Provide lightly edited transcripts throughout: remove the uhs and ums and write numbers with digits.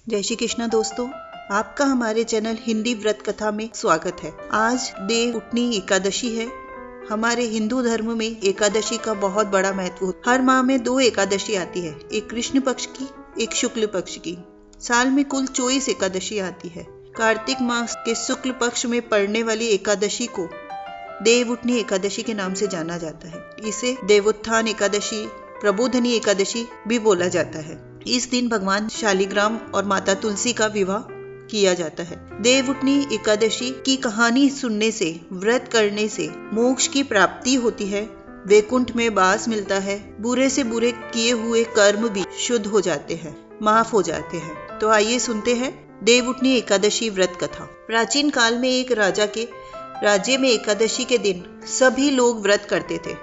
जय श्री कृष्णा दोस्तों, आपका हमारे चैनल हिंदी व्रत कथा में स्वागत है। आज देव उठनी एकादशी है। हमारे हिंदू धर्म में एकादशी का बहुत बड़ा महत्व होता है। हर माह में 2 एकादशी आती है, एक कृष्ण पक्ष की, एक शुक्ल पक्ष की। साल में कुल 24 एकादशी आती है। कार्तिक मास के शुक्ल पक्ष में पड़ने वाली एकादशी को देव उठनी एकादशी के नाम से जाना जाता है। इसे देवोत्थान एकादशी, प्रबोधनी एकादशी भी बोला जाता है। इस दिन भगवान शालिग्राम और माता तुलसी का विवाह किया जाता है। देव उठनी एकादशी की कहानी सुनने से, व्रत करने से मोक्ष की प्राप्ति होती है, वैकुंठ में वास मिलता है, बुरे से बुरे किए हुए कर्म भी शुद्ध हो जाते हैं, माफ हो जाते हैं। तो आइए सुनते हैं देव उठनी एकादशी व्रत कथा। प्राचीन काल में एक राजा के राज्य में एकादशी के दिन सभी लोग व्रत करते थे।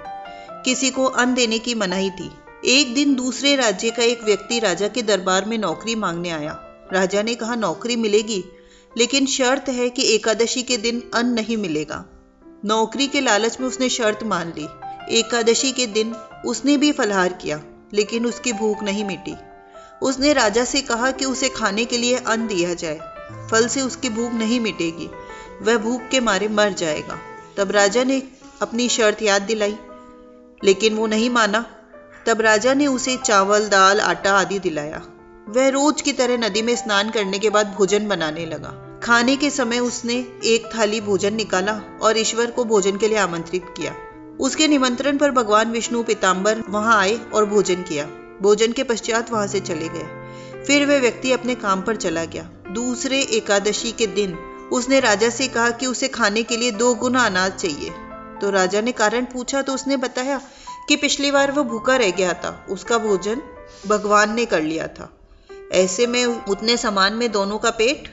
किसी को अन्न देने की मनाही थी। एक दिन दूसरे राज्य का एक व्यक्ति राजा के दरबार में नौकरी मांगने आया। राजा ने कहा, नौकरी मिलेगी, लेकिन शर्त है कि एकादशी के दिन अन्न नहीं मिलेगा। नौकरी के लालच में उसने शर्त मान ली। एकादशी के दिन उसने भी फलाहार किया, लेकिन उसकी भूख नहीं मिटी। उसने राजा से कहा कि उसे खाने के लिए अन्न दिया जाए, फल से उसकी भूख नहीं मिटेगी, वह भूख के मारे मर जाएगा। तब राजा ने अपनी शर्त याद दिलाई, लेकिन वो नहीं माना। तब राजा ने उसे चावल, दाल, आटा आदि दिलाया। वह रोज की तरह नदी में स्नान करने के बाद भोजन बनाने लगा। खाने के समय उसने एक थाली भोजन निकाला और ईश्वर को भोजन के लिए आमंत्रित किया। उसके निमंत्रण पर भगवान विष्णु पीताम्बर वहां आए और भोजन किया। भोजन के पश्चात वहां से चले गए। फिर वह व्यक्ति अपने काम पर चला गया। दूसरे एकादशी के दिन उसने राजा से कहा कि उसे खाने के लिए 2 गुना अनाज चाहिए। तो राजा ने कारण पूछा तो उसने बताया कि पिछली बार वह भूखा रह गया था, उसका भोजन भगवान ने कर लिया था। ऐसे में उतने सामान में दोनों का पेट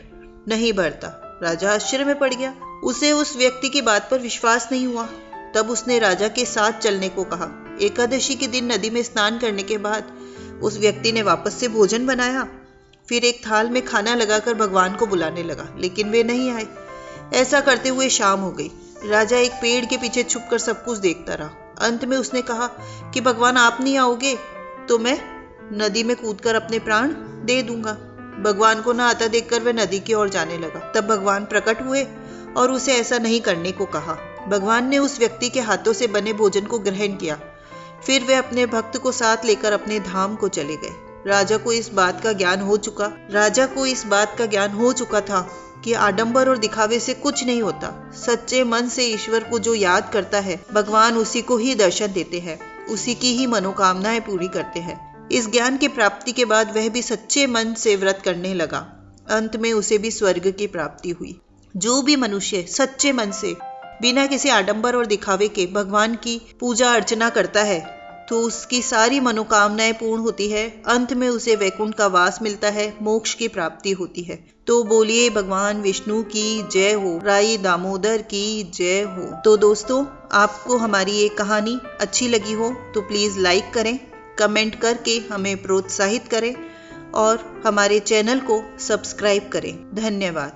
नहीं भरता। राजा आश्चर्य में पड़ गया। उसे उस व्यक्ति की बात पर विश्वास नहीं हुआ। तब उसने राजा के साथ चलने को कहा। एकादशी के दिन नदी में स्नान करने के बाद उस व्यक्ति ने वापस से भोजन बनाया। फिर एक थाल में खाना लगाकर भगवान को बुलाने लगा, लेकिन वे नहीं आए। ऐसा करते हुए शाम हो गई। राजा एक पेड़ के पीछे छुपकर सब कुछ देखता रहा। अंत में उसने कहा कि भगवान आप नहीं आओगे तो मैं नदी में कूदकर अपने प्राण दे दूंगा। भगवान को न आता देखकर वह नदी की ओर जाने लगा। तब भगवान प्रकट हुए और उसे ऐसा नहीं करने को कहा। भगवान ने उस व्यक्ति के हाथों से बने भोजन को ग्रहण किया। फिर वे अपने भक्त को साथ लेकर अपने धाम को चले गए। राजा को इस बात का ज्ञान हो चुका था कि आडंबर और दिखावे से कुछ नहीं होता। सच्चे मन से ईश्वर को जो याद करता है, भगवान उसी को ही दर्शन देते हैं, उसी की ही मनोकामनाएं पूरी करते हैं। इस ज्ञान की प्राप्ति के बाद वह भी सच्चे मन से व्रत करने लगा। अंत में उसे भी स्वर्ग की प्राप्ति हुई। जो भी मनुष्य सच्चे मन से, बिना किसी आडंबर और दिखावे के भगवान की पूजा अर्चना करता है, तो उसकी सारी मनोकामनाएं पूर्ण होती है। अंत में उसे वैकुंठ का वास मिलता है, मोक्ष की प्राप्ति होती है। तो बोलिए भगवान विष्णु की जय हो, राई दामोदर की जय हो। तो दोस्तों, आपको हमारी ये कहानी अच्छी लगी हो तो प्लीज़ लाइक करें, कमेंट करके हमें प्रोत्साहित करें और हमारे चैनल को सब्सक्राइब करें। धन्यवाद।